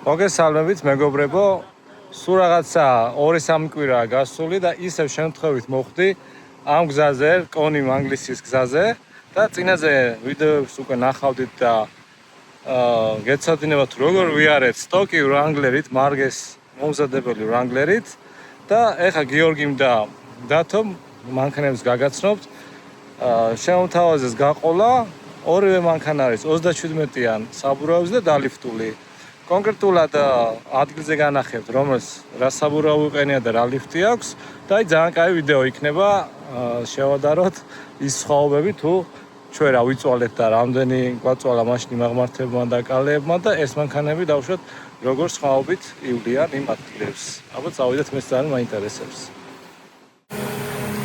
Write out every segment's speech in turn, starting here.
მოგესალმებით მეგობრებო, სულ რაღაცა 2-3 კვირაა გასული და ისევ შემთხვევით მოხვდი ამ გზაზე, კონიმ ანგლისის გზაზე და წინაზე ვიდეოებს უკვე ნახავდით და გეცოდინებათ როგორ ვიარეთ სტოკი Wrangler-ით, მარგეს მომზადებელი Wrangler-ით და ეხა გიორგიმ და დათომ მანქანებს გაგაცნობთ. შემოთავაზეს გაყოლა, ორივე მანქანა არის 37-იან საბურავის და დალიფტული. კონკრეტულად ადგილზე განახებთ, რომელს რა საბურავი უყენია და რა ლიფტი აქვს და ძალიან კაი ვიდეო იქნება, შევადაროთ ის სხვაობები თუ ჩვენ რა ვიწვალეთ და რამდენი გვაწვალა მაშინ მაღმართებმა და კალეებმა და ეს მანქანები დავუშვათ როგორ სხვაობით ივლიან იმ ადგილებს. ალბათ წავიდეთ, მეც ძალიან მაინტერესებს.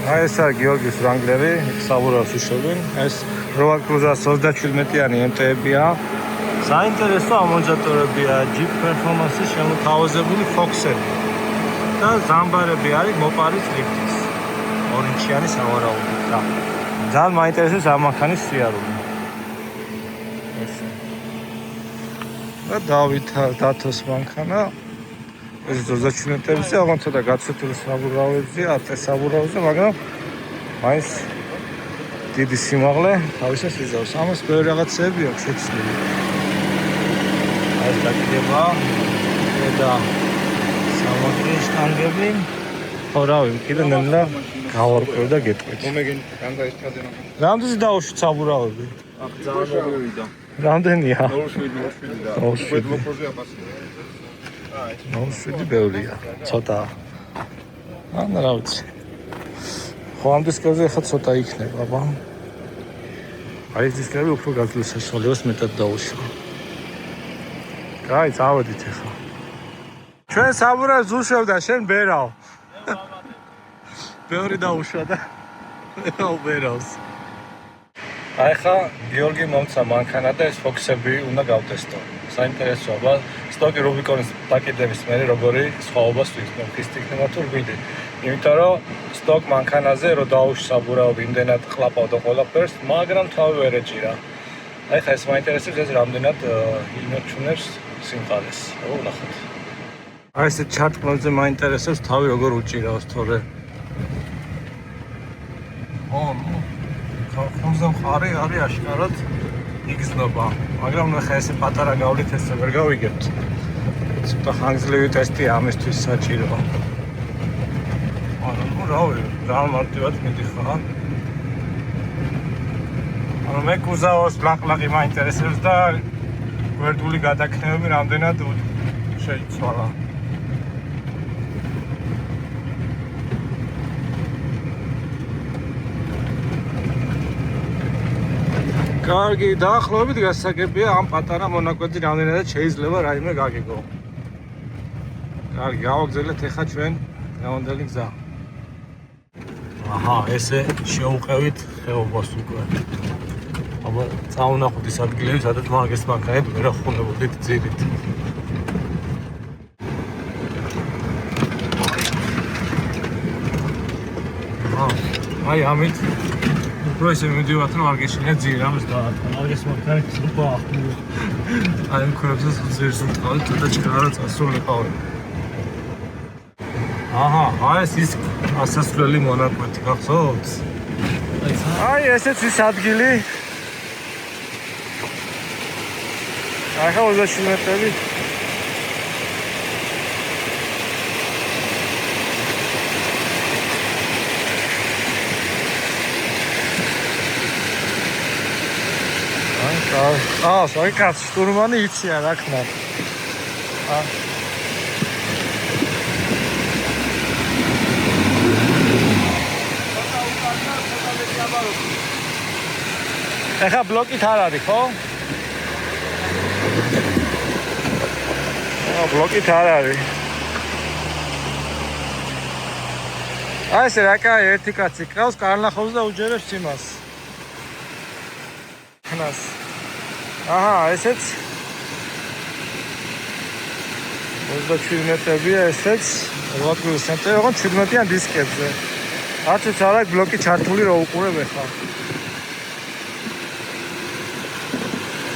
ეს არის გიორგის Wrangler-ი, საბურავს უშვებენ. ეს Road Cruiser 37-იანი MT-ებია. საინტერესო ამონჯატორებია, Jeep Performance-ის შემოთავაზებული Fox-ები და ზამბარები არის მოპარის ლიფტის. ორინჩიანი სავარაუდო და ძალიან მაინტერესებს ამ მანქანის სიარული. და დავითარ დათოს მანქანა. ეს 37-ებზე, აღარ ცოტა გაცვეთული საბურავებზე, ათე საბურავზე, მაგრამ მაინც დიდი სიმაღლე თავისას იზავს. ამას ბევრი რაღაცები აქვს შეცვლილი. ეს დაკიდება და სამაგრე შტანგები. ხო რავი, კიდე ნელა გავარკვევ და გეტყვით. მომეგენი განაისტრადე მაგრამ. რამდენი დაუშვით საბურავები? ახ ძალიან მოვიდა. რამდენია? 0.7 და უკვე მოხოზე აფასე. ნოშვიდი ბევრია, ცოტა. ან რა ვიცი. ხო ამ დისკებზე ხა ცოტა იქნება, აბა. აი ეს დისკები უფრო გაძლევს საშუალებას მეტად დაუშვა. კაი, წავედით ახლა. ჩვენ საბურავს უშვევ და შენ ბერავ. ბევრი დაუშვა და ბერავს. აი ხა გიორგი მომცა მანქანა და ეს Fox-ები უნდა გავტესტო. საინტერესოა, აბა სტოკი Rubicon-ის პაკეტების მერე როგორი სხვაობას ვიქნებს იქნება თუ რბილი. იმიტომ რომ სტოკ მანქანაზე რო დაუშვი საბურავი იმდენად ყლაპავდა ყველაფერს, მაგრამ თავი ვერ ეჭირა. აი ხა ეს მაინტერესებს ეს რამდენად იმოჩუნებს სიმყარეს. ხო, ნახოთ. აი ეს ჩარტყმებზე მაინტერესებს თავი როგორ უჭირავს თორე. ხომზე მხარი არის აშკარად იგრძნობა, მაგრამ ხა ესე პატარა გავლით ესე ვერ გავიგებთ. ცოტა ხანგრძლივი ტესტია ამისთვის საჭირო. ანუ რავი, ძალიან მარტივად მიდიხარ. ანუ მე კუზაოს ლაყლაყი მაინტერესებს და გვერდული გადაქნევები რამდენად შეიცვალა. კარგი, დაახლოებით გასაგებია ამ პატარა მონაკვეთი რამდენადაც შეიძლება რაიმე გაგიგო. კარგი, გავაგზავნეთ ახლა ჩვენ დღევანდელი გზა. აჰა, ესე შევუყევით ხეობას უკვე. აბა, წავნახოთ ის ადგილები, სადაც მაგეს მანქანით ვერ ახუნებოდით ძირით. აი ამით უფრო ესე მივიდივართ, რომ არ გეშინია ძირი, ამას დაატყვა. მაგეს მანქანით უფრო ახუნებ. აი ამ ქორებზე ძირს ვტყავთ, ცოტა ჩქარა წასულიყავი. აჰა, აი ეს ასასვლელი მონაკვეთი გახსოვთ? აი ესეც ის ადგილი. აი ხა 20 მეტრები. აი კაც შტურმანი იციან რა ქნა. ეხა ბლოკით არ არის, ხო? ბლოკით არ არის. აი ესე რა კაი ერთი კაცი ყავს, კარნახობს და უჯერებს იმას. ხნას. აჰა, ესეც 27 მეტრებია ესეც. როატკრუზის ცენტრი, ოღონდ 17-იან დისკებზე. არც არ აქვს ბლოკი ჩართული რო უყურებ ახლა.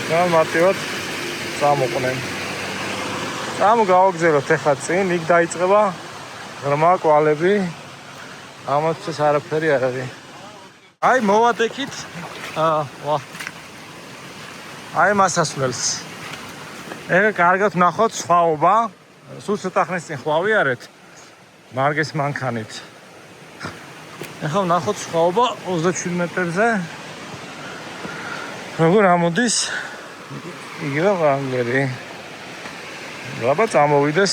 ძალიან მარტივად წამოყვნენ. გამოგავაგზავნოთ ახლა წინ, იქ დაიწყება ღრმა კვალები. ამათვის არაფერი არ არის. აი მოვადექით. აი მასასვლელს. ეხლა კარგად ვნახოთ სხვაობა. სულ ცოტა ხნის წინ ხვავიარეთ მარგეს მანქანით. ეხლა ვნახოთ სხვაობა 27 მეტრზე. როგორ ამოდის იგივე Wrangler-ი. რაბა წამოვიდეს.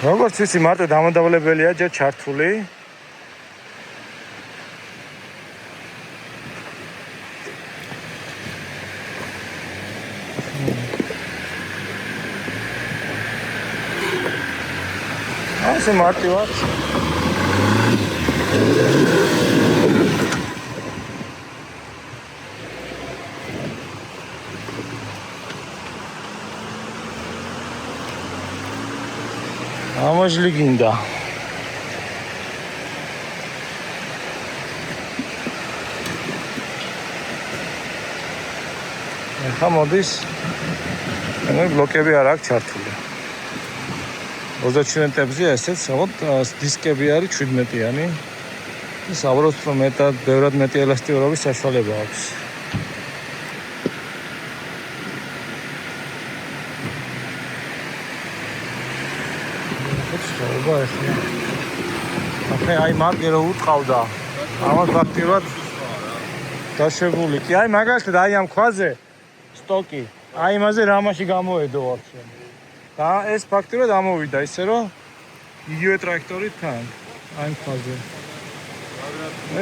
როგორც ვიცი, მარტო დამადავლებელია ჯერ ჩართული. ასე მარტივად. ამოჟლი გინდა. ეხლა მოდის. ბლოკები არ აქვს ჩართული. 27 მეტრზე ესეც სწორად დისკები არის 17-იანი. საბოლოოდ მეტად ბევრად მეტი ელასტიურობის საშუალება აქვს. აი მარგე რო უტყავდა. ამას ფაქტიურად დაშვებული. კი აი მაგალითად აი ამ ქვაზე სტოკი. აი იმაზე რამაში გამოედო ვაფშე. და ეს ფაქტიურად ამოვიდა ისე რომ იგივე ტრაქტორით თან. აი ქვაზე.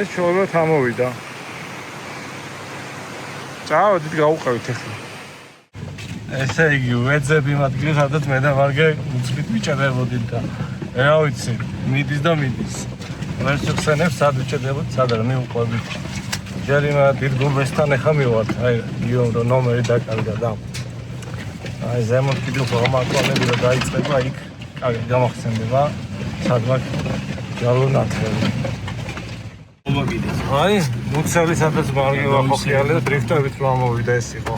ეს ჩაობრალ ამოვიდა. წავედით გავუყევით ახლა. ესე იგი ვეძები მათგან სადაც მე და მარგე უცბით მიჭედებოდით და რა ვიცი მიდის და მიდის ვერ შეხსენებს სად ვიჭედებოდ სად არ მიუყვებით ჯერ იმ დიდ გულბესთან ახლა მივართ აი იო ნომერი დაკარგა და აი ზემოთ კიდევ ფორმატები და დაიწყება იქ კარგი გამახსენდება სად მაქვს ჯალონათრები აი მუცელი სადაც მარგე ვახოხიალე და დრიფტებით რომ ამოვიდა ეს იყო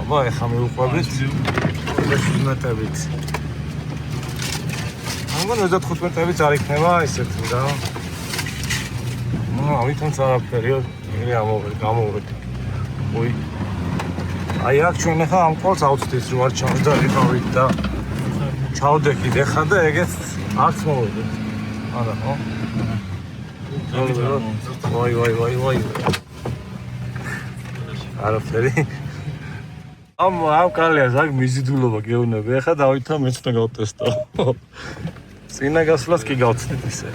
აბა ეხლა მივუყვებით 27 მეტრებით. ამან 25 მეტრებიც არ იქნება ესეთი რა. ავითაც არაფერია, მე გამოვედი. ოი. აი აქ ჩვენ ახლა ამ ყოლს ავწვდით რომ არ ჩავდარიყავით და ჩავდექით ახლა და ეგეც არც მოვედი. არა ხო? ვაი. არაფერი. ამ კალიას აქ მიზიდულობა გეუბნები. ახლა დავითა მეც უნდა გავტესტო. წინა გასვლას კი გავცდით ისე.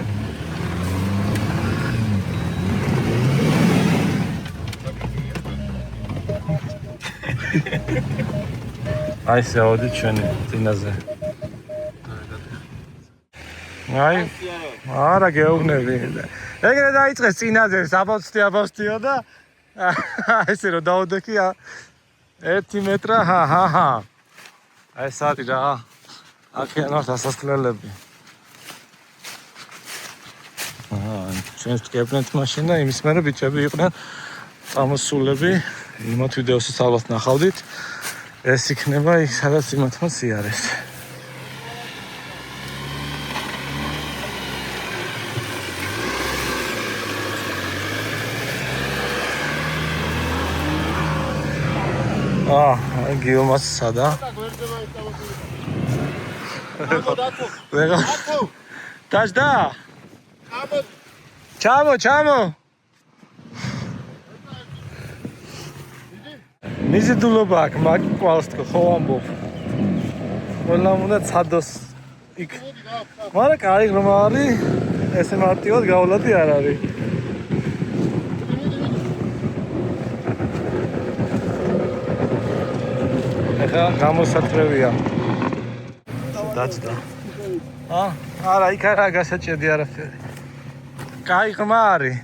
აი შევდით ჩვენი წინაზე. აი არა გეუბნები. ეგრე დაიწყეს წინაზე აბავსტიო და ესე რომ დავდექი 1 მეტრა ჰა. აი ეს არის რა. აქედან აქვს ასასვლელები. ჩვენს კეპნეთ მაშინა იმის მერე ბიჭები იყვნენ წამოსულები. იმათ ვიდეოსაც ალბათ ნახავდით. ეს იქნება იქ სადაც იმათმა სიარეს. გიომას სადა? დაჭდა? ჩამო. მიზიდულობა აქ მაგ ყვალს თქო ხო ამბობ. ყველა უნდა ცადოს იქ. მაგრამ კაი რომ არის ესე მარტივად გავლადი არ არის. ეხლა გამოსათრევია. დაჭდა. არა, იქ არა გასაჭედი არაფერი. კაი ხმა არის.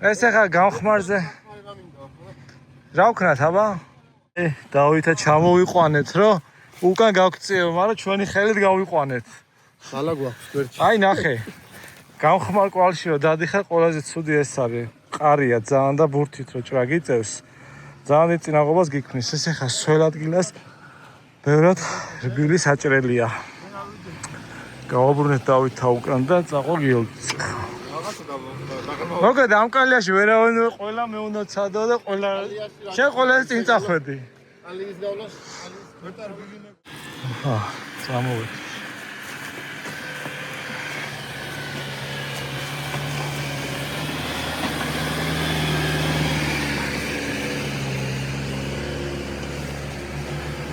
ეს ახლა გამხმარზე. რა ვქნათ, აბა? დავითა ჩამოვიყვანეთ, რომ უკან გავქციევ, მაგრამ ჩვენი ხელით გავიყვანეთ. სალა გვაქვს გვერდში. აი ნახე. გამხმარ კვალში რომ დადიხარ, ყველაზე ცუდი ეს არის. მყარია ძალიან და ბურთით რო ჭრა გიწევს ძალიან წინაღობას გიქმნის ეს ახლა სველ ადგილას ბევრად რბილი საჭრელია გავაბრუნეთ დავითთა უკან და წაყვა გიორგიც მოგედა ამ კალიაში ვერავინ ყველა მე უნდა ცადო და ყველა შენ ყველას წინ წახვედი ალიის გავლას ვერტარ ბიგინე სამოვე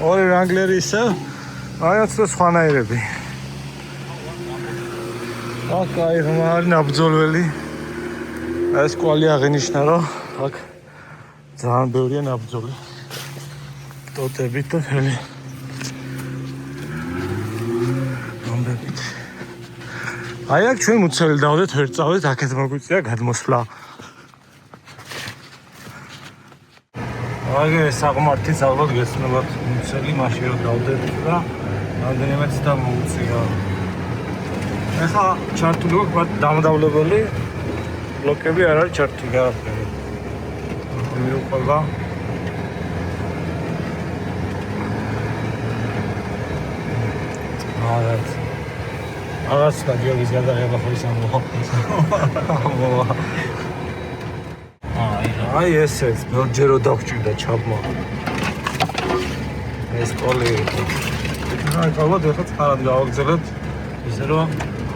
ორი რანგლერი ისე მაინც და სხვანაირები აქ აი ღმარი ნაბრძოლველი ეს კვალი აღინიშნა რომ აქ ძალიან ბევრია ნაბრძოლი ტოტებით და მთელი ამბებით აი აქ ჩვენ მუცელი დავდეთ ვერ წავდეთ აქეთ მოგვიწია გადმოსვლა აი ეს აღმართიც ალბათ გესმენათ მუცელი მაშინ რომ დავდეთ და რამდენიმეც და მოუწია ეხლა ჩართული გვაქვს დამდავლებელი ბლოკები არ არის ჩართული არაფერი მიუყვება რაღაც და გიორგის გადაღება ხო ის ამბობ აი ესეც ბევრჯერო დაგჭირდა ჩაბმა ეს ყოლი აი ალბათ ეხლა წყარად გავაგზავნოთ ისე რომ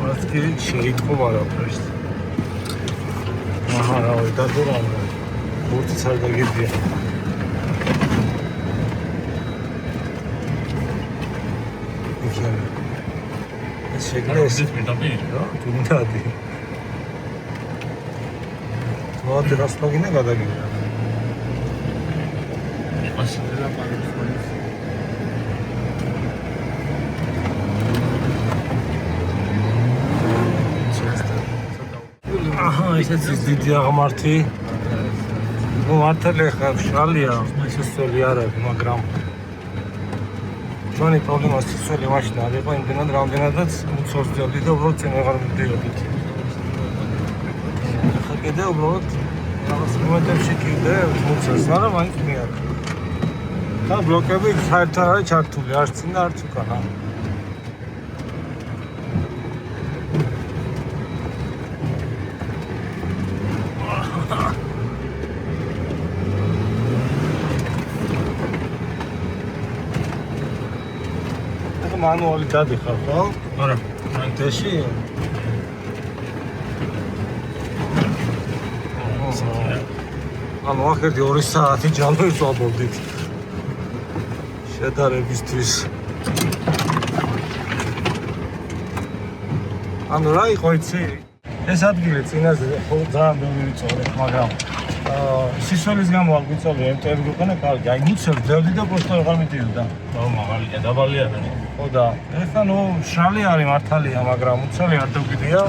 რაც კი შეიტყო არაფერს აჰა რავი დადურა ბურთიც არ დაგებია ეს შეგნეს მეტაბი რა თუნდადი მოდი რასლოგინა გადაგიგია ასელა პარიფონის აჰა ისეც დიდი აღმართი ну მართალი ხა შალია ისწოლი არ არის მაგრამ ჩვენი პრობლემა სიცოცხლე მაშინ არ იყო იმდენად რამდენადაც უცოლს ძელდი და უბრალოდ წინ აღარ მივდიოდით ხა კიდე უბრალოდ რაღაც მომენტებში კიდე უცოლს არა მაინც მიაქვს და ბლოკები საერთოდ არის ჩართული არც წინ და არც უკან მანუალი დადიხარ ხო? არა, მანტეში. ანუ ახერდი 2 საათი ჯალვებს ვაბობდით. შედარებისთვის. ანუ რა იყო იცი? ეს ადგილი წინაზე ხო ძალიან ბევრი ვიწოვე, მაგრამ სისოლის გამო არ ვიწოვე MTV გვიყენა კარგი. აი მუცელი ძევდი და პოსტა აღარ მიდიოდა. ხო, მაღალია, დაბალია რა. ხო და ეხლა ნუ შალი არის მართალია, მაგრამ მუცელი არ დაგვიდია.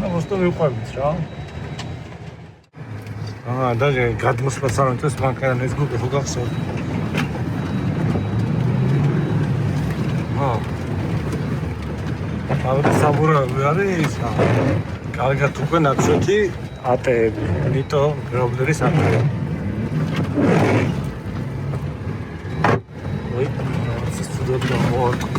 და პოსტა ვიყვებით რა. და გადმოსვლა სამეთოს მანქანა ეს გუგე ხო გახსოვთ? ავდა საბურავი არის კარგად უკვე ნაცვლი ატეები, ნიტო გრობლერის ატეები. ой, ეს ცუდად გამოვარტყა.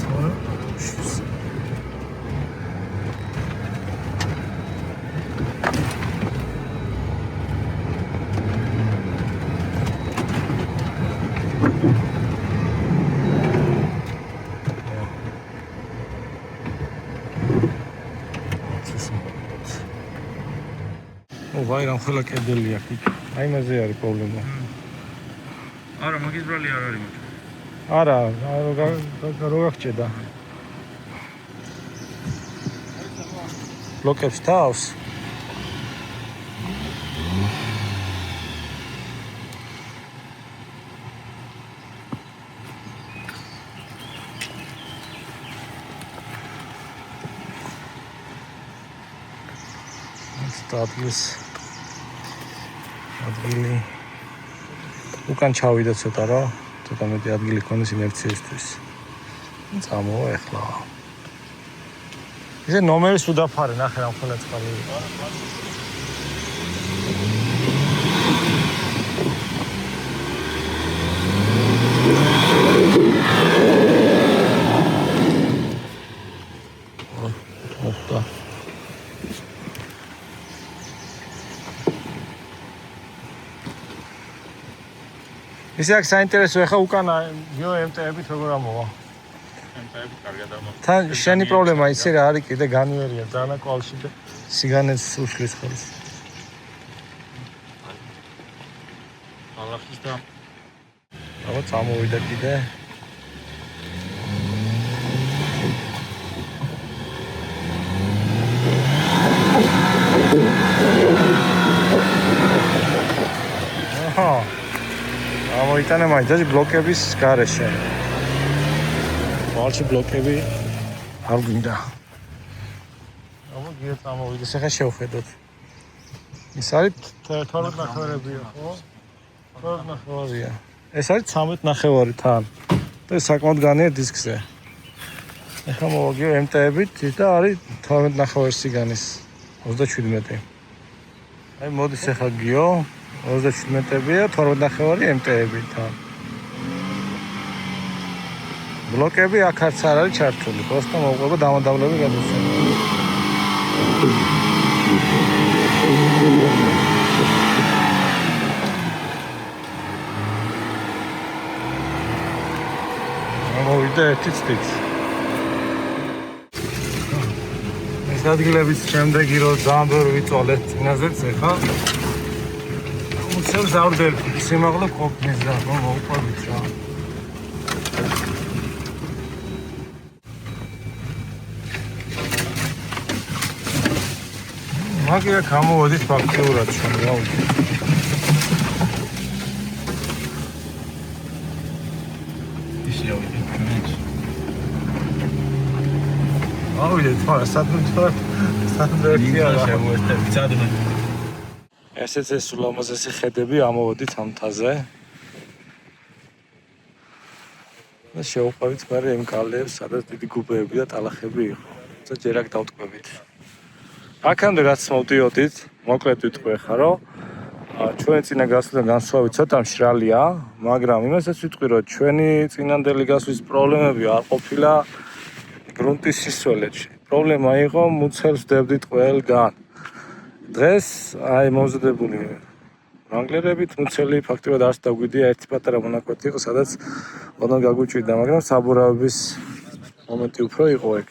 ვაი რა ხოლა კედელი აქ. აი მაზე არის პრობლემა. არა, მაგის ბრალი არ არის მაგრამ. არა, რო გახჭედა. ბლოკებს თავს. სტაბილს ადგილი უკან ჩავიდა ცოტა რა ცოტა მეტი ადგილი ქონდეს ინერციისთვის წამოვა ეხლა ისე ნომერის უდაფარე ნახე რა ხოლა წყალი ისე აქ საინტერესო ეხა უკანა გიო MT-ებით როგორ ამოვა. MT-ები კარგად ამოვა. თან შენი პრობლემა ისე რა არის კიდე განვერია ძალიან კვალში და სიგანეს უშლის ხოლმე. ალახის და აბა წამოვიდა კიდე. აჰა. ამოიტანა მაინც ბლოკების გარეშე. Alți blochevi ar gândea. Am gândit am uite să ca și eu fedot. Mi s-a tot ნახევარებია, ხო? Tot ნახევარია. ეს არის 13 ნახევარი თან. და საკმაოდ განია დისკზე. ეხლა მოვაგიო MT-ებით და არის 12 ნახევარი სიგანის 37. აი მოდის ეხლა გიო 37-ებია 12 ნახევარი MT-ები თან. ბლოკები აქ არც არ არის ჩართული, просто მოყვება დამადავლები გადასცემა. მოვიდა ერთი წუთი. ეს ადგილების შემდეგი რო ძალიან ბევრი ვიწოლეთ წინაზეც ეხა. უცებ ზავდებ სიმაღლე ყოფნის და მოვყვებით რა. მაგია გამოვედით ფაქტიურად ჩვენ რა ვიცი. ისე ავიდეთ ჩვენც. ავიდეთ, მაგრამ სადმე შემოერთეთ სადმე. ესეც ეს ულამაზესი ხედები ამოვედით ამ მთაზე. და შევყვებით მერე იმ კალებს, სადაც დიდი გუბეები და ტალახები იყო. და ჯერ აქ დავტყვებით. აქამდე რაც მოვდიოდით, მოკლედ ვიტყვი ხა რომ ჩვენი წინა გასვლიდან განსხვავებით ცოტა მშრალია, მაგრამ იმასაც ვიტყვი რომ ჩვენი წინანდელი გასვლის პრობლემები არ ყოფილა გრუნტის სისველეთში. პრობლემა იყო მუცელს ვდებდით ყველგან. დღეს აი მომზადებული რანგლერებით მუცელი ფაქტობრივად არც დაგვიდია ერთი პატარა მონაკვეთი იყო, სადაც ოდნავ გაგვიჭირდა, მაგრამ საბურავების მომენტი უფრო იყო ეგ.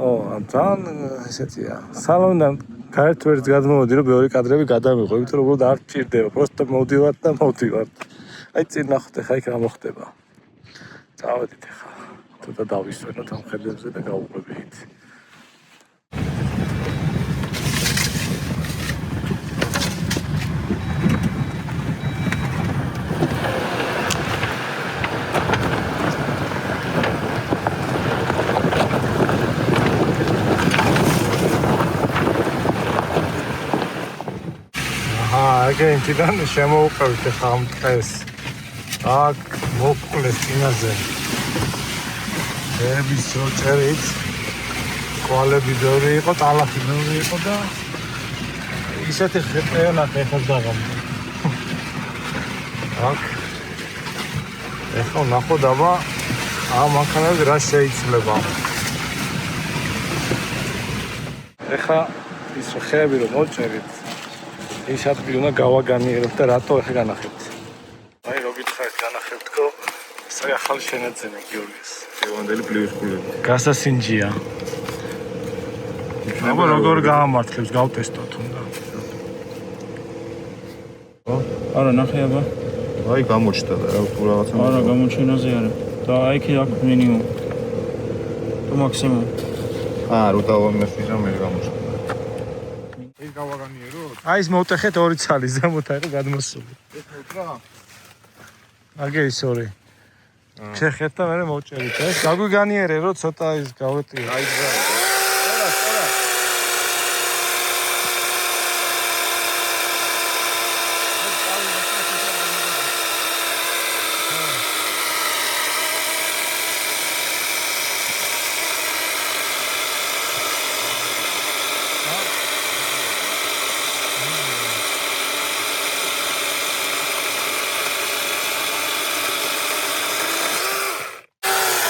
ძალიან ესეთია. სალონიდან გაერთ ვერც გადმოვედი, რომ ბევრი კადრები გადამიღო, იმიტომ რომ უბრალოდ არ ჭირდება, просто მოვდივართ და მოვდივართ. აი წინ ნახოთ ხა იქ რა მოხდება. წავედით ხა. ცოტა დავისვენოთ ამ ხედებზე და გავუყვებით. აგენთიდან შემოვუყვებით ხა ამ დღეს. აქ მოკლეს წინაზე. ების როჭერით კვალები ბევრი იყო, ტალახი ბევრი იყო და ისეთი ხეპეონად ეხლა დაღამდა. აქ ეხლა ნახოთ აბა ამ მანქანაზე რა შეიძლება. ეხლა ის ხეები რომ მოჭერით ის ადგილი უნდა გავაგანიეროთ და რატო ეხლა განახებთ. აი რო გითხარით განახებთქო, ეს არის ახალი შენაძენა გიორგის. ევანდელი პლივისკულები. გასასინჯია. აბა როგორ გაამართლებს, გავტესტოთ უნდა. არა ნახე აბა. აი გამოჩნდა და რა თუ რაღაცა. არა გამოჩენაზე არა. და აი კი აქ მინიმუმ. თუ მაქსიმუმ. რო დავამესვი და მე გამოჩნდა. ეს გავაგანიეროთ? აი ეს მოვტეხეთ ორი ცალი ზემოთ აიყო გადმოსული. ეს მოტრა? აგერი სორი. შეხეთ და მე მოვჭერით ეს. გაგვიგანიერე რომ ცოტა ის გავეტიო. აი რა.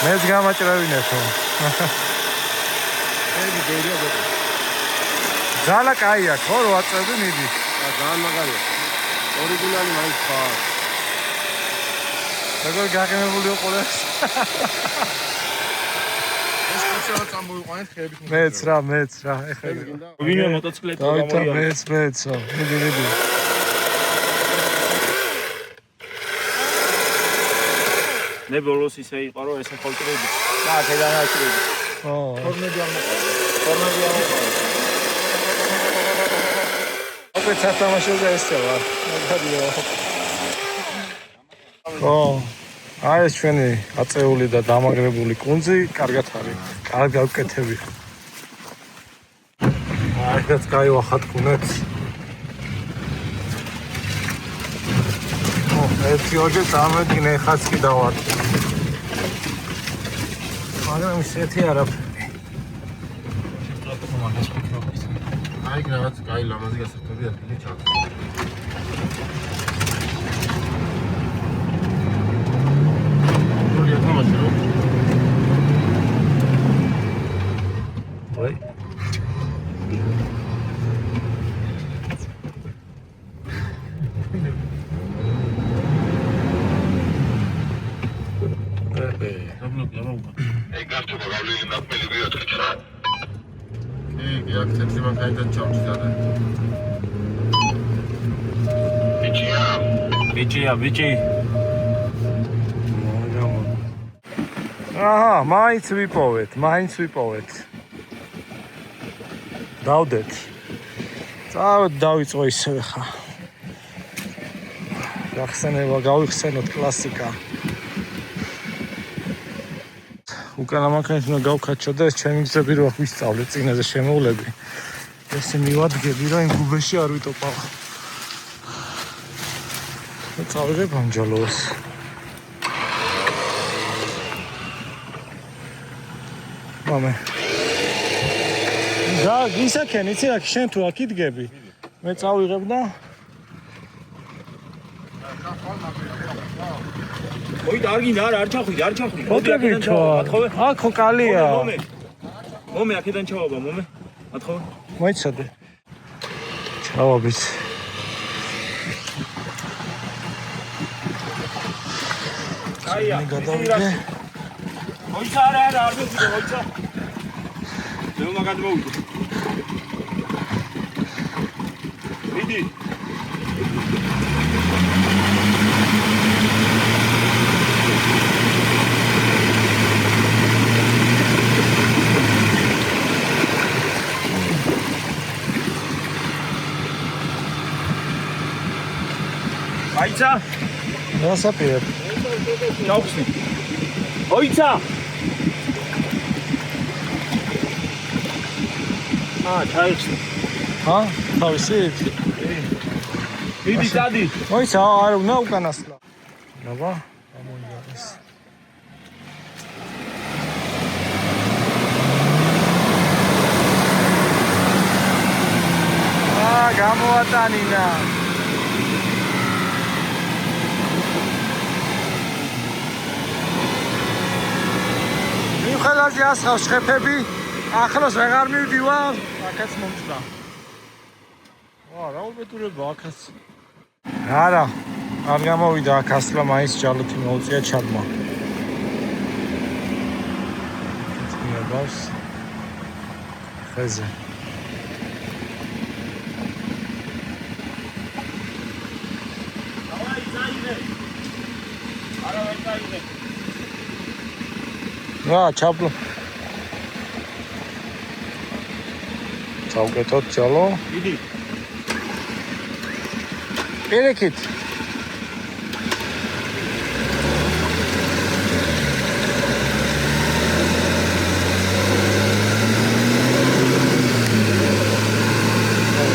მეც გამაჭრევინეთო. ეგ დერია გეტყვი. ძალა კაია, ხო, რო აწევდი მიდი. ძალიან მაგარია. ორიგინალი მაინც ხარ. როგორ გაგემებული ყოლეს. ეს ხოჭა წამოიყვანეთ ხეების მეც რა, ეხლა. ვინმე მოტოციკლეტი დავით გამოიარა. მეცო. მიდი. მე ბოლოს ისე იყო რომ ესე ხოლტრები. და აქედან აჭრები. ფორმები არ მოყვა. ოპე სათამაშოზე ესე ვარ. მაგარია. აი ეს ჩვენი აწეული და დამაგრებული კუნძი, კარგად არის. კარგ გავკეთები. აიდაც გაივახათ კუნეთ. ერთი ოჯე წამედგინე, ხაც კი დავარდი. მაგრამ ისეთი არაფერი. აი რაღაც კაი ლამაზი გასართობი ადგილი ჩაქვს. როლი ათამაშე რო? ვაი. აქ ცენტრი მანქანიდან ჩავჭი და ბიჭი. აჰა, მაინც ვიპოვეთ. დავდეთ. დავიწყო ისევ ხა. გახსენება გავიხსენოთ კლასიკა. უკანა მანქანით უნდა გავქაჩო და ეს ჩემი გზები რო ვისწავლე წინაზე შემოვლები. ესე მივადგები რა იმ გუბეში არ ვიტოპავ. წავიღებ ამჯალოს. მამე. და გისაკენ იცი რა შენ თუ აქ იდგები. მე წავიღებ და ოი დარგინდა არ ჩახვიდე. მოდებით ხო? აქ ხო კალია. მომე აქედან ჩავაბა, მომე. მათხოვე. მოიცადე. ჩავაბიც. აია. გადავიდე. ოიცა არ ვიცი, ოიცა. მე მაგადმოვიდე. მიდი. აიცა რასაპირებ? ჩავხსნი. ოიცა ჩაიხსნი. თავისით? მიდი დადი. მოიცა არ უნდა უკანასლა. აბა, ამოიღეს. გამოატანინა. ხალხი ასხავს შეფები ახლოს ვეღარ მივდივარ აქაც მომწდა რა უბედურება აქაც არა არ გამოვიდა აქ ასლა მაინც ჯალათი მოუწია ჩადმა მიაბავს ხეზე დავაი წაიღე არა ვერ წაიღე რა ჩაბლო ჩავკეთოთ ჯალო იდი პირიქით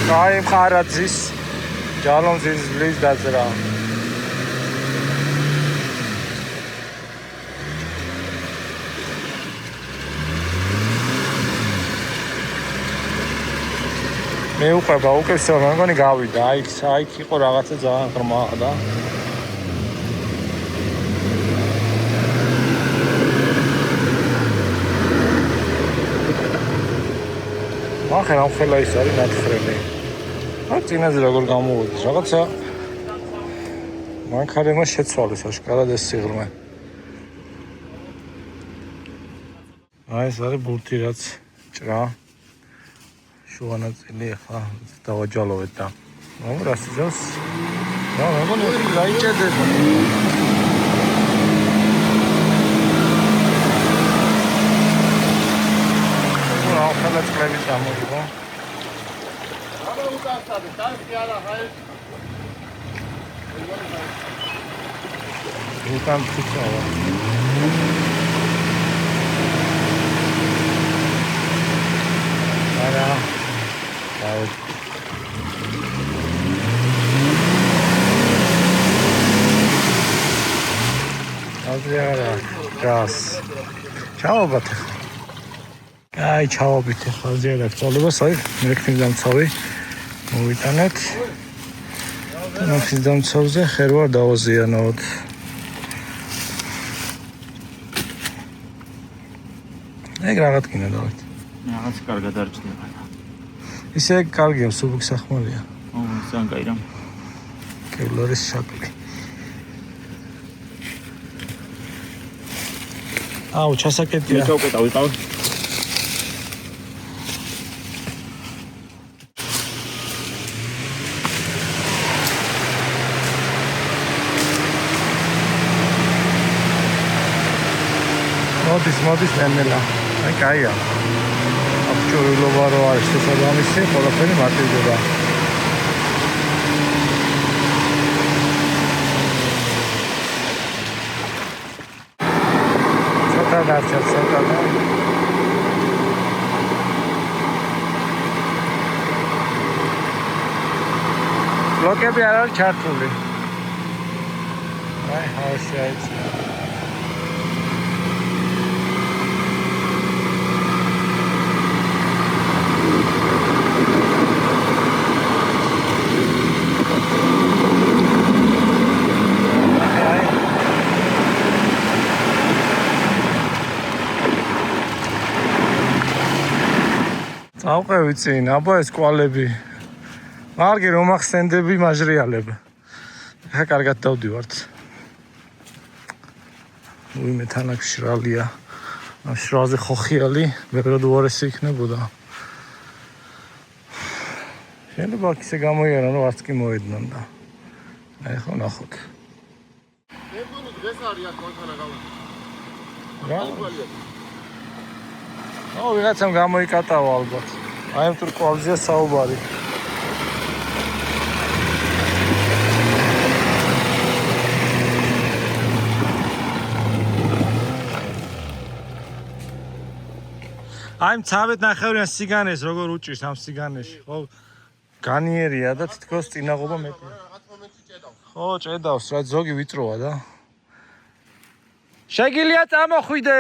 კაი მხარაძის ჯალომზის ლის დაძრა მე უყვება უკეთესო მე მგონი გავიდა აი იყო რაღაცა ძალიან ღრმა და ახლა რა ხელა ის არის ნათხრელი აი წინაზე როგორ გამოვიდეს რაღაცა მანქანებმა შეცვალეს აშკარად ეს სიღრმე. აი ეს არის ბურთი რაც ჭრა. შუა ნაწილი ახლა დავაჯალოვეთ და რა სიზავს? რა მეგონი გაიჭედება. რა ხალხ წლები წამოიღო. აბა უკაცადე, დასი არა ხაი. უკან ფიცავა. არა. აი. აზრია გას. ჩაობათ. აი ჩაობით ახლა ზედა წოლებას აი მერქნის დამცავი მოვიტანეთ. მერქნის დამცავზე ხერვარ დავაზიანოთ. ეგ რაღაც კიდე დავით. რაღაც კარგად არ ჩნდება. ისე კარგია, სუბუქ სახმალია. ძალიან კაი რა. კევლარის შაკლი. აუ, ჩასაკეთია. მე ჩავკეტავ, ვიყავ. მოდის ნენელა. აი კაია. აბჭორულობა რო არის შესაბამისი, ყველაფერი მარტივდება. ცოტა დარჩა, ცოტა და ბლოკები არ არის ჩართული. აი ჰავსი აიცა. ავყევი წინ, აბა ეს კვალები. მარგი რომ ახსენდები მაჟრიალებ. ხა კარგად დავდივართ. ვიმე თანაკ შრალია. ამ შრალზე ხოხიალი, ბევრად უარესი იქნებოდა. შეიძლება ისე გამოიარა, რომ არც კი მოედნან და. აი ხო ნახოთ. მეგონი დღეს არის აქ მანქანა გავა. რა? ო, ვიღაცამ გამოიკატავა ალბათ. აი ამ თურქვალზეა საუბარი. აი მცავეთ ნახევრიან სიგანეს როგორ უჭირს ამ სიგანეში, ხო? განიერია და თითქოს წინაღობა მეტია. რაღაც მომენტში ჭედავს. ხო, ჭედავს, რა ზოგი ვიწროა და. შეგილია წამოხვიდე.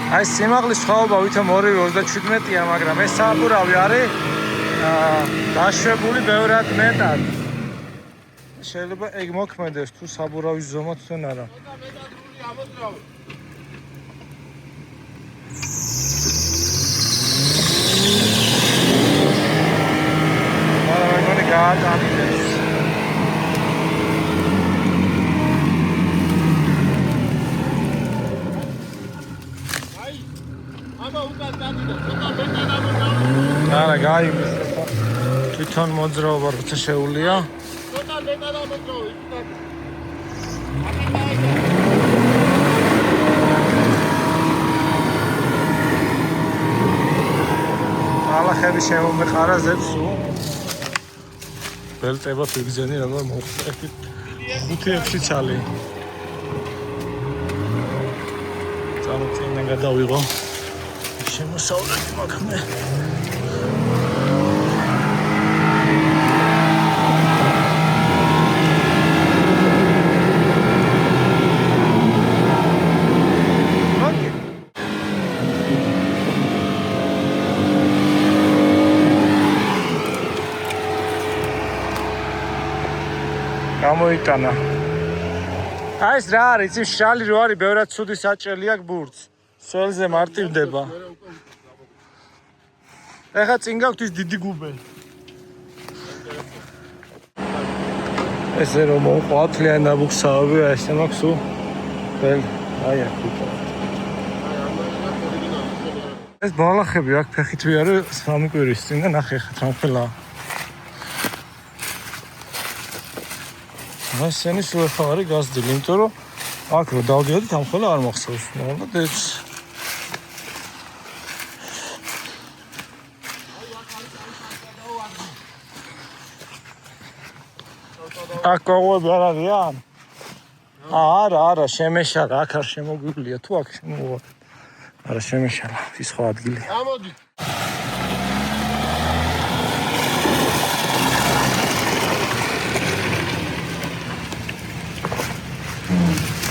აი სიმაღლის სხვაობა ვითომ 2.37-ია, მაგრამ ეს საბურავი არის დაშვებული ბევრად მეტად. შეიძლება ეგ მოქმედებს თუ საბურავის ზომა თვითონ არა. მეტადული ამოძრავი. მაგრამ მეგონი გაატანილებს. აბა უკან დადიდა, ცოტა მეტად ამოძრავი. არა, გაიმის. თვითონ მოძრაობა როცა შეუულია. ცოტა მეტად ამოძრავი, უკან. ალახები შემომეყარა ზებსუ. ბელტება ფიგზენი როგორ მოხდებით. 5-6 ცალი. წამოწინა გადავიღო. შემოსავლები მაქვს მე. გამოიტანა. აი ეს რა არის, იცი შალი რო არის, ბევრად ცუდი საჭელი აქვს ბურთს. სველზე მარტივდება. ეხა წინ გაქვთ ის დიდი გუბე. ესე რომ მოყვათლიან დაბუხსავები, ესე მაქვს վել აი აქ უკვე. ეს ბალახები აქ ფეხით ვიარე 3 კვირის წინ და ნახე ხა თამხელაა. ესენი სულ ახლა არის გაზრდილი, იმიტომ რომ აქ რო დავდიოდი თამხელა არ მახსოვს. მოდეთ აქ ყოები არ არიან? არა, შემეშალა, აქ არ შემოგვივლია, თუ აქ შემოვა. არა, შემეშალა, ის სხვა ადგილი. გამოდი.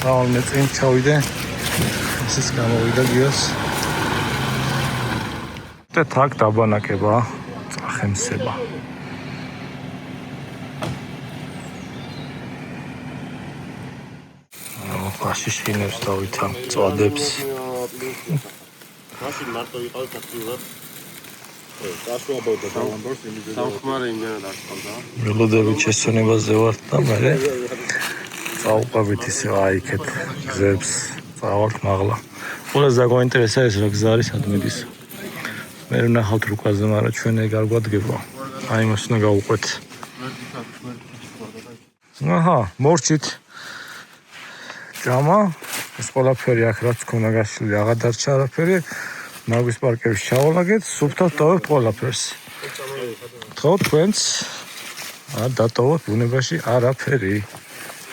მე წინ ჩავიდე, ისიც გამოვიდა გიოს. და თაკ დაბანაკება, წახემსება. მაშინ შინებს დავითამ წვადებს. მაშინ მარტო იყავით აქტიურად. გასვაბოდა დავამბობს იმის სამხმარე იმენა დაგწყდა. ველოდებით შესვენებაზე ვართ და მე წავყვებით ისე აიქეთ გზებს წავალთ მაღლა. ყველაზე გაგვაინტერესა ეს რა გზა არის ადმედის. მე ვნახავთ რუკაზე, მაგრამ ჩვენ ეგ არ გვადგება. აი მას უნდა გავუყვეთ. აჰა, მორჩით. ჯამა, ეს ყველაფერი აქ რაც ქონა გაშლილი, აღარ დარჩა არაფერი. მაგის პარკებში ჩავალაგეთ, სუფთად დავებთ ყველაფერს. ხო, თქვენც არ დატოვოთ ბუნებაში არაფერი.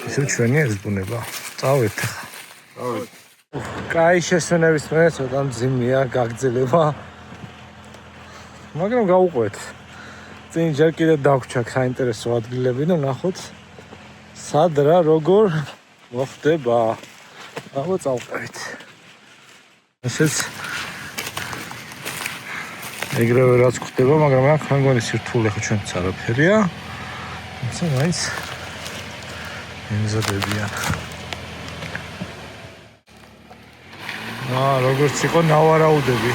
ისე ჩვენი ეს ბუნება. წავედით ხა. დავით. კაი შესვენების მე ცოტა მძიმეა, გაგრძელება. მაგრამ გავუყვეთ. წინ ჯერ კიდე დაგვრჩა საინტერესო ადგილები და ნახოთ სად რა როგორ მოხდება. აბა წავყევით. ესეც ეგრევე რაც ხდება, მაგრამ აქ მგონი სირთულე ხო ჩვენც არაფერია. ისე მაინც იმზადებიან. როგორც იყო ნავარაუდები.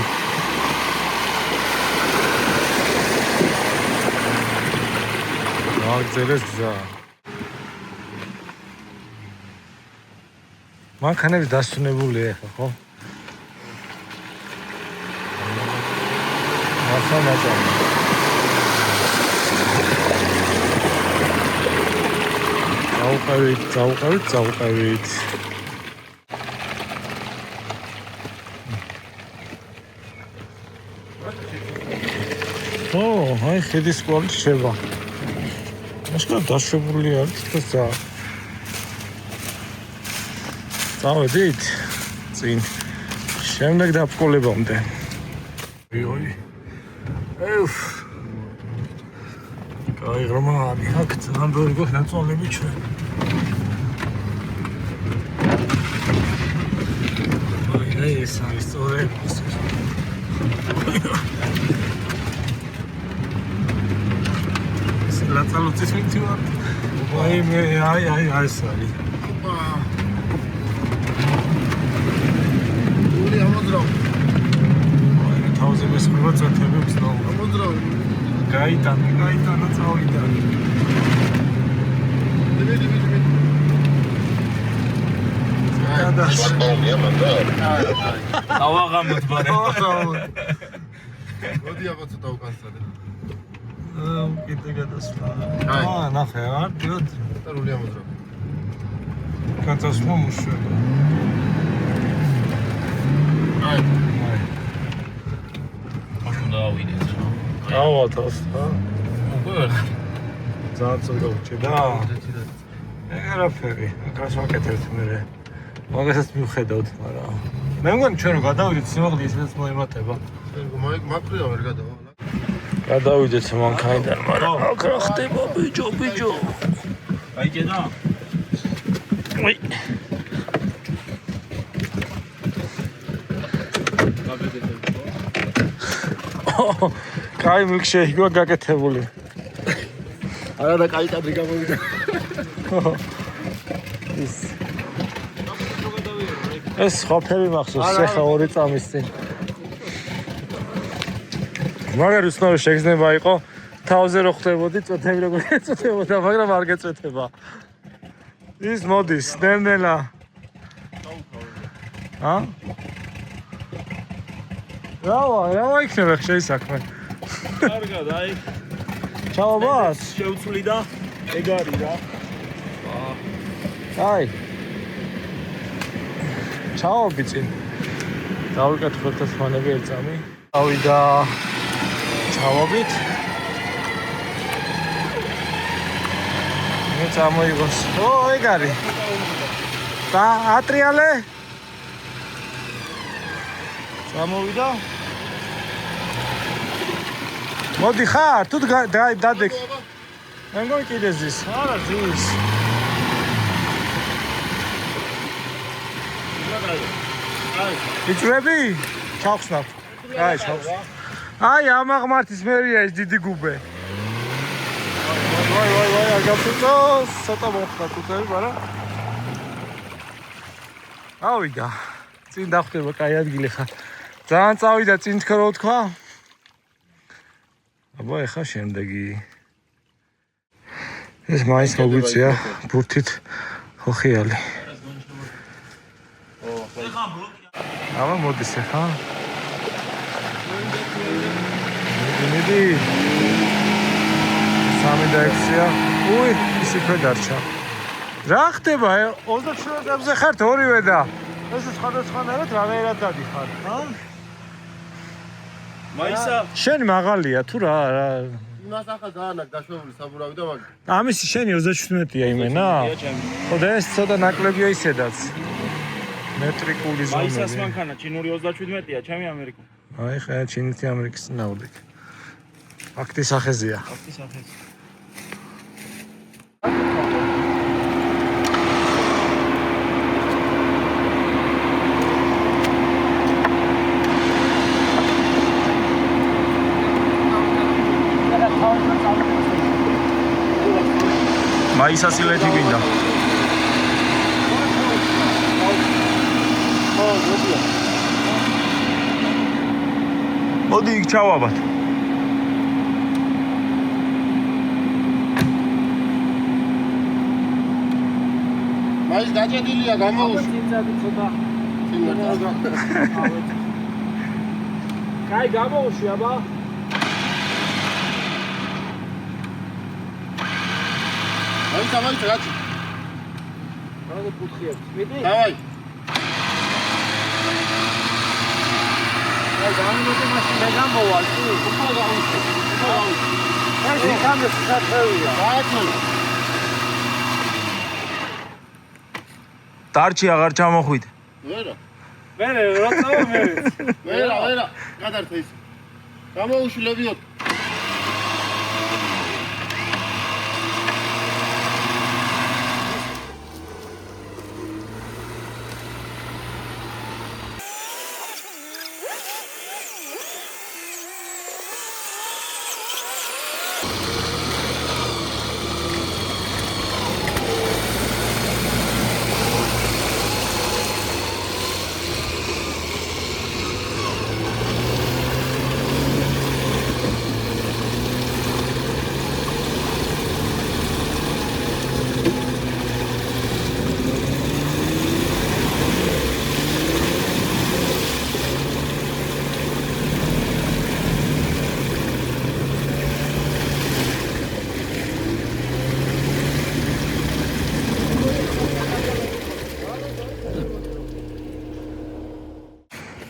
აგზელეს გზა. მანქანები დასვენებულია ახლა, ხო? მასამაძა. წავყევით. აი ხედის კვალი შევა. მასკა დაშვებული არის თქოს და წავედით წინ შემდეგ დაბკოლებამდე. ოი. კაი ღრმა არის აქ ძალიან ბევრი გვაქვს ნაწოლები ჩვენ. აი ეს არის სწორედ. ლაწალოცის მიტივარ. აი ეს არის. გული ამოძრავ. აი თავზე მესხება წათები ვცნაო. ამოძრავ. გაიტანა წავიდა. ავაღამოთ ბარე. მოდი აბა ცოტა უკანსადე. კიდე გადასვლა. აი. ნახე, არ დიოდ. დარული ამოძრავ. გადასვლა მუშაობა. აი. მაშინ დავიდეთ. ავატოს, ხა? უკვე ძალიან ცოტა გავჭირდა. არაფერი, აქაც ვაკეთებთ მე. მაგასაც მივხედავთ, მაგრამ მე მგონი ჩვენ რო გადავიდეთ სიმაღლე ისედაც მოემატება. მაქრია ვერ გადავა. გადავიდეთ მანქანიდან, მაგრამ აქ რა ხდება ბიჭო. გაიჭედა? ვაი. კაი მილკშეიკი გვაქვს გაკეთებული. არა და კაი კადრი გამოვიდა. ეს ხოფერი მახსოვს ხა 2 წამის წინ. მაგარი უცნაური შეგრძნება იყო თავზე რო ხდებოდი, წოთები როგორ ეწოდებოდა, მაგრამ არ გეწოდება. ის მოდის, ნელ-ნელა. რა იქნება ხე საქმე? კარგად, აი. ჩაობას? შევცვლი და ეგ არის რა. აი. ჩაობი წინ. დავიკეთოთ თვალები ერთ წამი. ავიდა ჩავობით. მე წამოიღოს. ეგ არის. და ატრიალე. წამოვიდა. მოდი ხარ, თუ დადეკ. მე მგონი კიდე ზის. არა, ზის. იჭრები? ჩავხსნავ. აი, ჩავხსნავ. აი, ამ აღმართის მერია ეს დიდი გუბე. ვაი, აგაფუძო, ცოტა მოხდა თუთები, მაგრამ ავიდა. წინ დახვდება კაი ადგილი ხარ. ძალიან წავიდა წინ თქო თქვა. აბა ეხა შემდეგი. ეს მაინც მოგვიწია ბურთით ხოხიალი. აბა მოდის ეხა. მიდი. 3 და 6-ია. უი, ისი ფედარჩა. რა ხდება? 27 წელზე ხართ ორივე და ეს სხვადასხვანაირად რანაირად დადიხარ, ხა? მაისა შენ მაღალია თუ რა? იმას ახლა ძალიან აქვს დაშვებული საბურავი და მაგ. ამისი შენი 37-ია იმენა? ხო და ეს ცოტა ნაკლებია ისედაც. მეტრიკული ზომები. მაისას მანქანა ჩინური 37-ია, ჩემი ამერიკული. აი ხა ჩინეთი ამერიკის ნაუდიკ. ფაქტი სახეზია. ფაქტი სახეზია. მაისას ილეთი გინდა. მოდი იქ ჩავაბათ. მაის გაჭედილია გამოუშვი. კაი გამოუშვი აბა. დავай რაჭი. რა გფუთხია? მიდი. დავай. აი გამოდე მაშინ მე გამოვალ, თუ უფრო გაუშვი. ეს იქამდე საფრთხეა. რაჭი. დარჩი აღარ ჩამოხვიდე. ვერა. მე რა წავა მე. ვერა. გადართა ის. გამოუშვი ლევიოთ.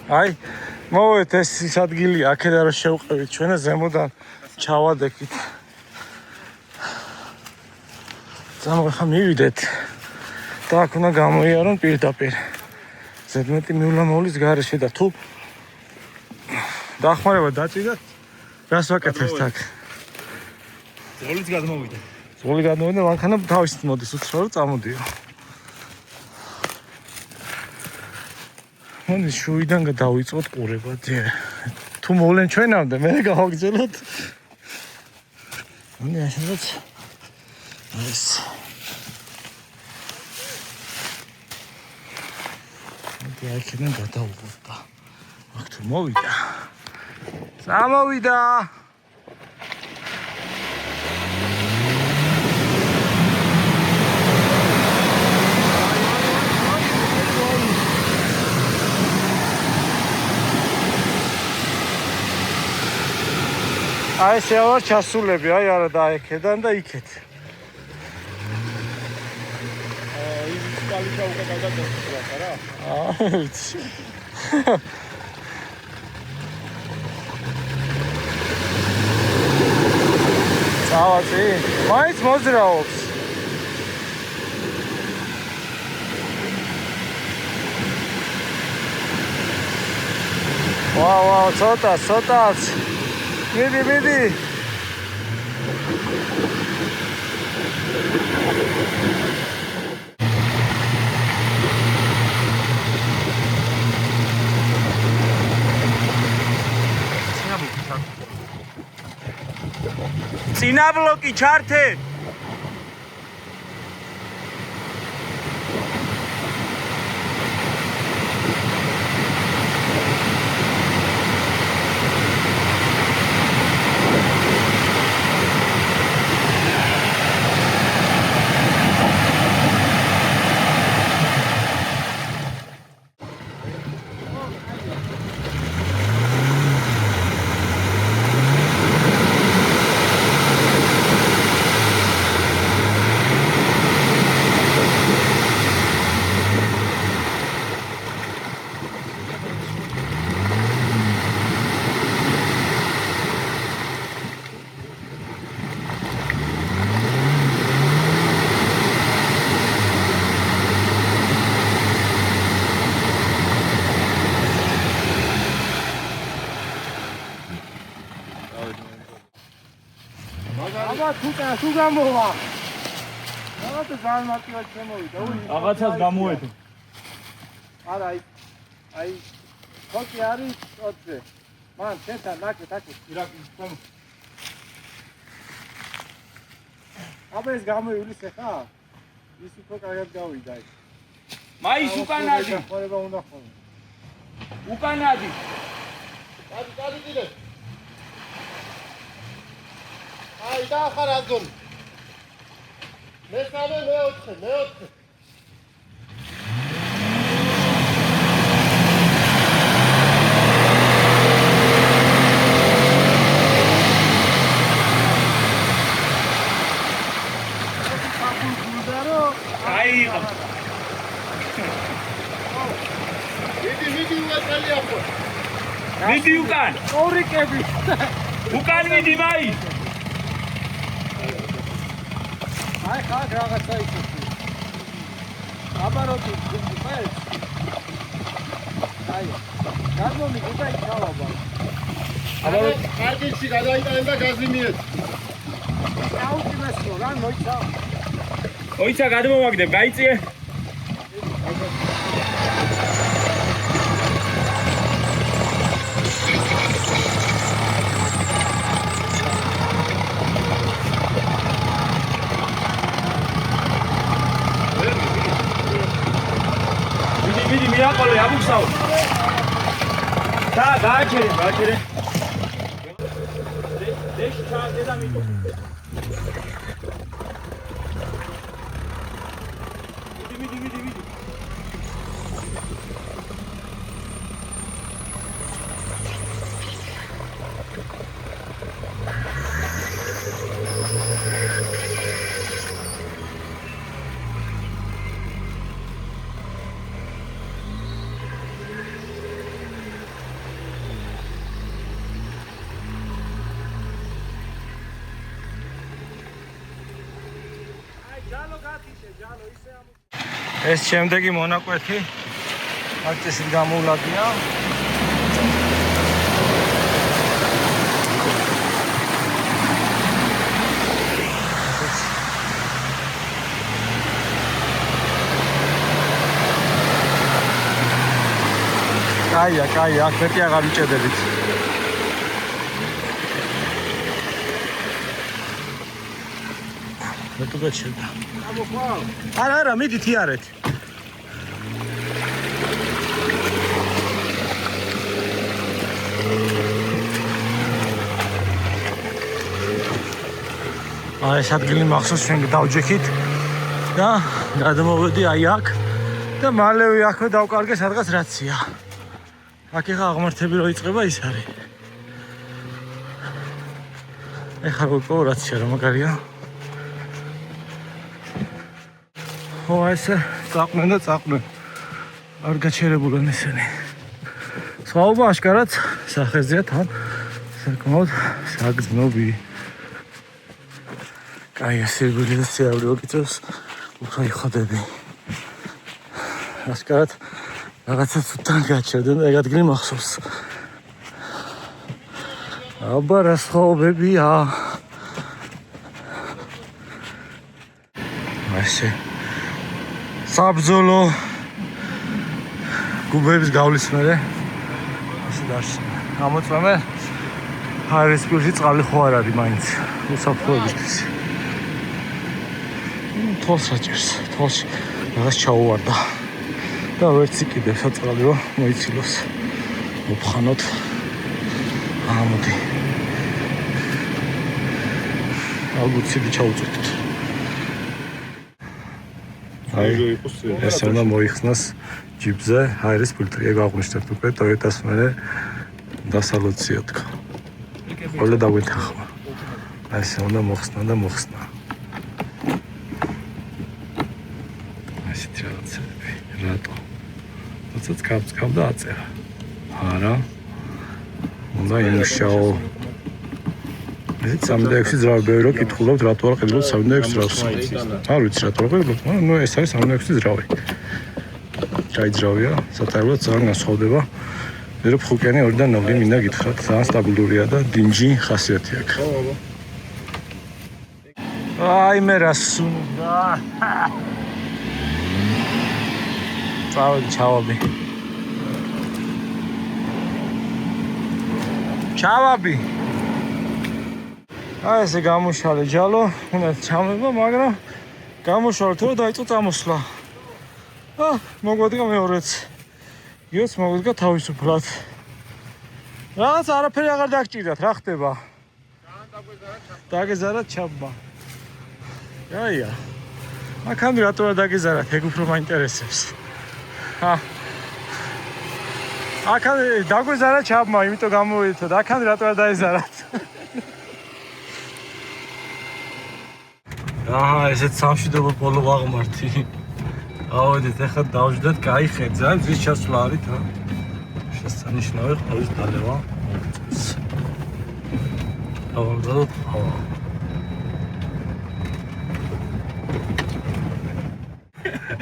აი, მოვეთ ეს ის ადგილი აქედან რომ შევყევით ჩვენ ზემოდან ჩავადექით. ზამო ხა მივიდეთ. და აქ უნდა გამოიარონ პირდაპირ. ზედმეტი მიულამოვლის გარეშე და თუ დახმარება დაჭირდათ, რას ვაკეთებთ აქ? ზოლიც გადმოვიდა. ზოლი გადმოვიდა, მანქანა თავისით მოდის, უთხრა რომ წამოდიო. მანდი შუიდან დავიწყოთ ყურება, ძე. თუ მოვლენ ჩვენამდე, მე გავაგზავნოთ. მანდი ასეც ეს მანდი აქედან გადავუღოთ და აქ თუ მოვიდა. წამოვიდა. აი ესე ვარ ჩასულები, აი არა და აქედან და იქეთ. ის კვალიფიკა უკვე გადაგასწრაფა რა. ვიცი. წავაწი, მაინც მოძრაობს. ვაუ, ცოტაც. მიდი. წინა ბლოკი ჩართე. თუ გამოვა. რაღაცა განმარტივად შემოვიდა. რაღაცას გამოედო. არა, აი ხოკი არის წოდზე. მან ცეთა ნაკეთ. აბა ეს გამოივლის ხა? ის უფრო კარგად გავიდა ეს. მაის უკანადი. ხორება უნდა ხოლმე. უკანადი. Hadi gide. Ay daha xarazun. Mesame meotxe. მიდი უკან. ორიკები. უკან მიდი მაი. აი ხა რაღაცა ისეთი. აბაროტი ფაილს. აი. გამომიდი და იქავაბა. აბაროტი კარგიში გადაიტანენ და გაზი მიეც. აუტიმესო რა მოიცა. ოიცა გადმოვაგდებ, გაიწიე. მიდი მიაყოლე აბუქსაო. და გააჩერე. დეშ ჩააგდე და მიდო. მიდი. ეს შემდეგი მონაკვეთი აქცესით გამოვლადია. კაია, აქ მეტი აღარ ვიჭედებით. მეტი გაჩერდა. არა, მიდით იარეთ. აი ეს ადგილი მახსოვს ჩვენ დავჯექით და გადმოვედი აი აქ და მალევე აქვე დავკარგე სადღაც რაცია. აქ ახლა აღმართები რო იწყება ის არის. ეხლა კოორაცია რა მაგარია. ხო, ესე წაყვნენ და წაყვნენ. არ გაჩერებულან ესენი. სხვაობა აშკარად სახეზეა თან საკმაოდ საგრძნობი. კაი, სირგული და სიაული ვაკეთებს, უფრო იხოდები. აშკარად რაღაცა თვითონ გაჩერდა და ეგ ადგილი მახსოვს. აბა რა სხვაობებია. ასე საბრძოლო გუბების გავლის მერე ასე დაშინა. ამოწმე ჰაერისპირში წყალი ხო არ არის მაინც უსაფრთხოებისთვის. თოლს აჭერს, თოლში რაღაც ჩაუვარდა და ვერც იყიდე საწყალი რომ მოიცილოს. მოფხანოთ. ამოდი. ალბათ ცივი ჩაუწვით. აი, ეს უნდა მოიხსნას ჯიპზე ჰაერის ფილტრი. ეგ აღვნიშნეთ უკვე Toyota-ს მერე დასალოცია თქვა. ყველა დავითახვა. აი, ეს უნდა მოხსნა და მოხსნა. ასეთი რაღაცები. რატო? თუმცა წკავ და აწერა. არა. უნდა იმუშაო. ეს 36 ძრავი ბევრი რომ კითხულობთ რატო არ ყიდულობთ 36 ძრავს. არ ვიცი რატო არ ყიდულობთ, მაგრამ ნუ ეს არის 36 ძრავი. რაი ძრავია, სატარებლად ძალიან განსხვავდება. მე რო ფხუკიანი 2-დან 9 მინდა გითხრათ, ძალიან სტაბილურია და დინჯი ხასიათი აქვს. აი მე რა სუნდა. ჩავაბი. ჩავაბი. აი ესე გამუშალე ჯალო, უნდა ჩამება, მაგრამ გამუშალე თუ დაიწყო წამოსვლა. მოგვადგა მეორეც. იოც მოგვადგა თავისუფლად. რაღაც არაფერი აღარ დაგჭირდათ, რა ხდება? დაგეზარა ჩაბმა. აია. აქამდე რატო არ დაგეზარათ, ეგ უფრო მაინტერესებს. აქამდე დაგვეზარა ჩაბმა, იმიტომ გამოვიდეთ, აქამდე რატო არ დაეზარათ? ესეთ სამშვიდობო პოლო ვაღმართი. ავედით, ეხლა დავждეთ, кай ხედა, ზის ჩასვლა არის რა. შესანიშნავი ყავის დალევა. ავამზადოთ.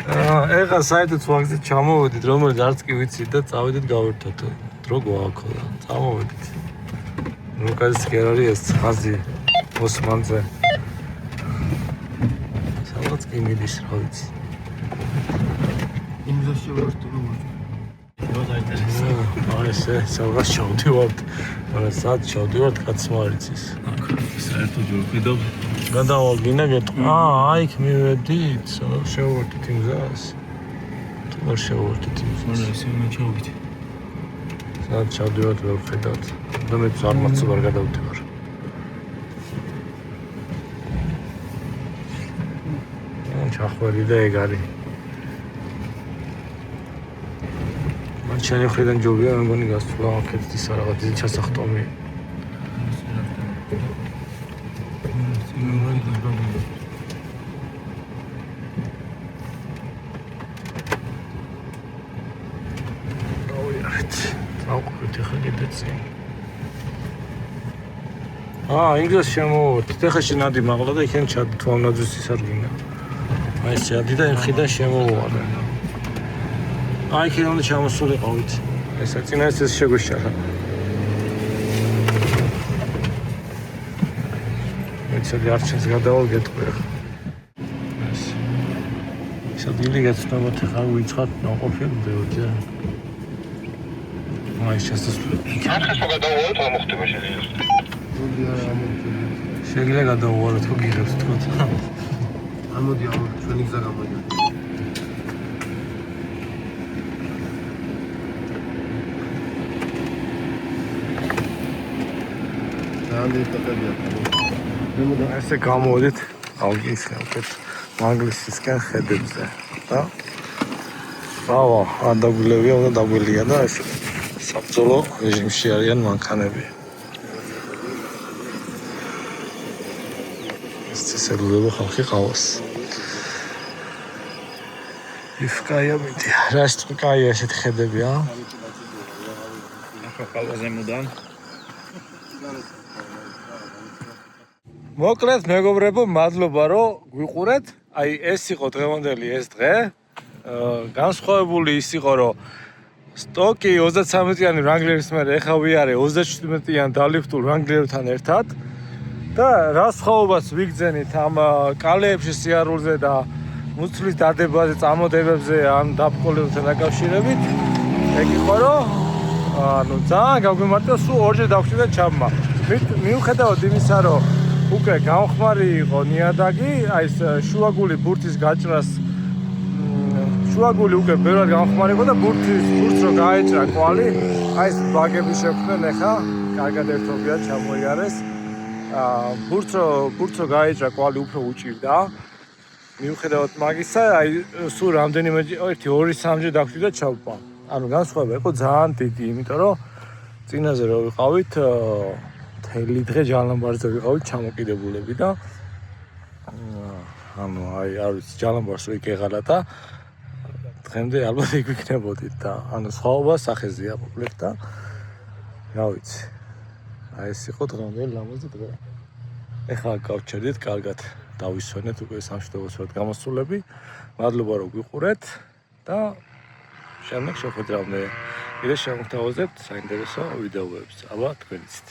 ეხლა საერთოდ ვაგზით ჩამოვედით, რომელიც არც კი ვიცით და წავედით გავერთოთ. დრო გვაქვს და წამოვედით. რუკაზის კი არ არის ეს ხაზი ოსმანზე. სადაც კი მიდის, რა ვიცი. იმზაში ვერტო რომ ესე სადღაც ჩავდივართ. მაგრამ სად ჩავდივართ, კაც მოარიცის. საერთოდ ჯერ ვხედავ გადავალგინა გეტყვა. აი იქ მივედით, შევვერთით იმ გზას. თუ არ შევვერთით იმ გზას. ესე უნდა ჩავიდეთ. სად ჩავდივართ, ვერ ვხედავთ. და მე არ მახსოვს არ გადავდივარ. ჩახვერი და ეგ არის. მან ჩემი მხრიდან ჯობია, მე მგონი გასვლა აქეთ ისა რაღაც დიდი ჩასახტომი. გავიარეთ. წავყვით ახლა კიდეცი. ინგლისში შემოვართ. ეხლა შენადი მაღლა და იქენ ჩადით თვალნაძვის ისარგინა. აი ეს ჩადი და იმხიდან შემოვარდა. აი იქიდან უნდა ჩამოსულიყავით. ესა წინა ეს შეგვიშალა. მეცადი არჩენს გადავალ გეტყვი ახლა. ეს. სადილი გაცნობთ ახლა ვიცხათ ნაყოფიებდეოთ. აი შესაძლოა. ახლა გადავალოთ რა მოხდება შეიძლება. შეიძლება გადაუვალოთ ხო გიღებთ თქო. ამოდი ჩვენი გზა გამოიარა. ესე გამოვიდით ალგისკენ უკეთ მანგლისისკენ ხედებზე და რავა არ დაგვილევია უნდა დაგვილია და ეს საბრძოლო რეჟიმში არიან მანქანები. სერლულო ხალხი ყავს. იფკაია მეტი. რას თქო კაია ესეთი ხედები ა? ახლა ყავაზე მუდან. მოკლედ მეგობრებო, მადლობა რომ გვიყურეთ. აი ეს იყო დღევანდელი ეს დღე. განსხვავებული ის იყო რომ სტოკი 33-იანი Wrangler-ის მერე ეხა ვიარე 37-იან დალიფტულ Wrangler-თან ერთად და რა სხვაობას ვიგრძენით ამ კალეებში სიარულზე და მუცლის დადებაზე, წამოდებებზე ან დაბკოლებთან დაკავშირებით. ეგ იყო რომ ანუ ძალიან გაგვიმარტო სულ ორჯერ დავხვდა ჩაბმა. მიუხედავად იმისა რომ უკვე გამხმარი იყო ნიადაგი, აი ეს შუაგული ბურთის გაჭრას შუაგული უკვე ბევრად გამხმარი იყო და ბურთს რო გაეჭრა კვალი, აი ეს ბაგები შექმნან ეხა, კარგად ერთობია ჩამოიარეს. ბურთს რო გაეჭრა კვალი უფრო უჭირდა. მიუხედავად მაგისა, აი სულ რამდენიმე 1-2-3-ჯერ დავხვდა ჩავპა. ანუ განსხვავება იყო ძალიან დიდი, იმიტომ რომ წინაზე რო ვიყავით მთელი დღე ჯალამბარზე ვიყავით ჩამოკიდებულები და ანუ აი არ ვიცი ჯალამბარს რო იკეღალა და დღემდე ალბათ იქ ვიქნებოდით და ანუ სხვაობა სახეზეა მოკლედ და რა ვიცი აი ეს იყო დღევანდელი ლამაზი დღე. ეხლა გავჩერდით, კარგად დავისვენეთ უკვე სამშვიდობოს გამოსულები. მადლობა რომ გვიყურეთ და შემდეგ შევხვდებით კიდე შემოგთავაზებთ საინტერესო ვიდეოებს. აბა თქვენიცით.